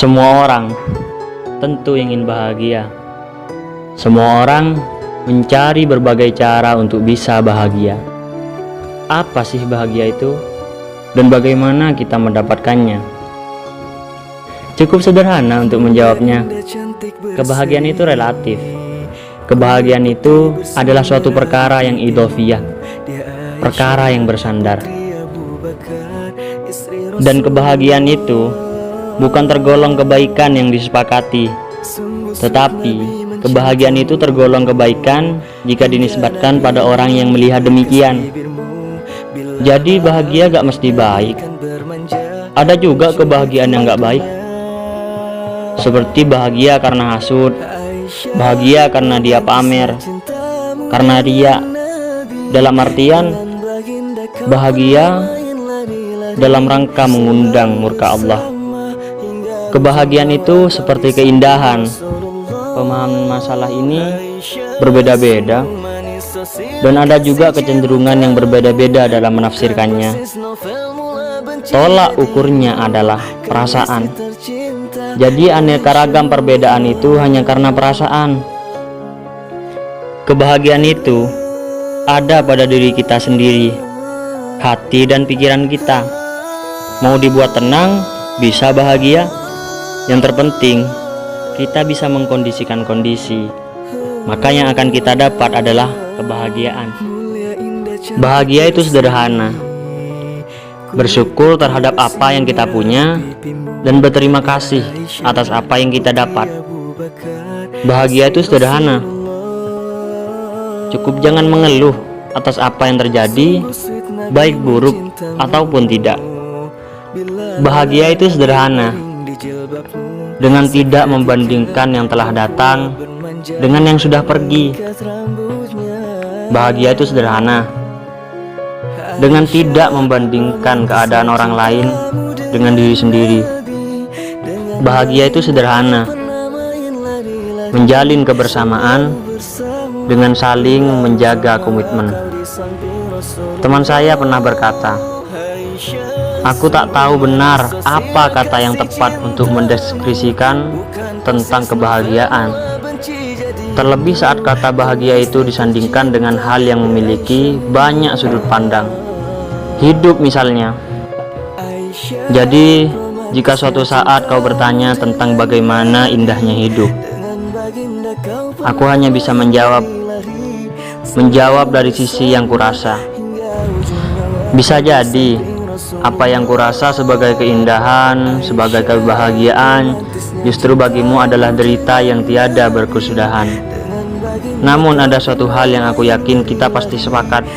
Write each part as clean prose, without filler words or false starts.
Semua orang tentu ingin bahagia. Semua orang mencari berbagai cara untuk bisa bahagia. Apa sih bahagia itu? Dan bagaimana kita mendapatkannya? Cukup sederhana untuk menjawabnya. Kebahagiaan itu relatif. Kebahagiaan itu adalah suatu perkara yang idhofiyah, perkara yang bersandar. Dan kebahagiaan itu bukan tergolong kebaikan yang disepakati, tetapi kebahagiaan itu tergolong kebaikan jika dinisbatkan pada orang yang melihat demikian. Jadi bahagia gak mesti baik. Ada juga kebahagiaan yang gak baik, seperti bahagia karena hasud, bahagia karena dia pamer, karena ria. Dalam artian bahagia dalam rangka mengundang murka Allah. Kebahagiaan itu seperti keindahan. Pemahaman masalah ini berbeda-beda, dan ada juga kecenderungan yang berbeda-beda dalam menafsirkannya. Tolak ukurnya adalah perasaan. Jadi aneka ragam perbedaan itu hanya karena perasaan. Kebahagiaan itu ada pada diri kita sendiri, hati dan pikiran kita. Mau dibuat tenang, bisa bahagia. Yang terpenting, kita bisa mengkondisikan kondisi. Maka yang akan kita dapat adalah kebahagiaan. Bahagia itu sederhana. Bersyukur terhadap apa yang kita punya dan berterima kasih atas apa yang kita dapat. Bahagia itu sederhana. Cukup jangan mengeluh atas apa yang terjadi, baik buruk ataupun tidak. Bahagia itu sederhana, dengan tidak membandingkan yang telah datang dengan yang sudah pergi. Bahagia itu sederhana, dengan tidak membandingkan keadaan orang lain dengan diri sendiri. Bahagia itu sederhana, menjalin kebersamaan dengan saling menjaga komitmen. Teman saya pernah berkata, "Aku tak tahu benar apa kata yang tepat untuk mendeskripsikan tentang kebahagiaan. Terlebih saat kata bahagia itu disandingkan dengan hal yang memiliki banyak sudut pandang. Hidup misalnya. Jadi, jika suatu saat kau bertanya tentang bagaimana indahnya hidup, aku hanya bisa menjawab dari sisi yang kurasa. Bisa jadi apa yang kurasa sebagai keindahan, sebagai kebahagiaan, justru bagimu adalah derita yang tiada berkesudahan. Namun ada suatu hal yang aku yakin kita pasti sepakat,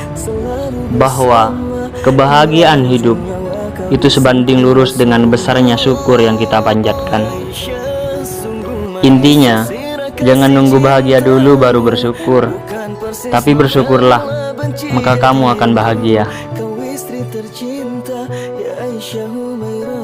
bahwa kebahagiaan hidup itu sebanding lurus dengan besarnya syukur yang kita panjatkan. Intinya, jangan nunggu bahagia dulu baru bersyukur, tapi bersyukurlah, maka kamu akan bahagia." Kau istri tercinta, ya Aisyah Humairah.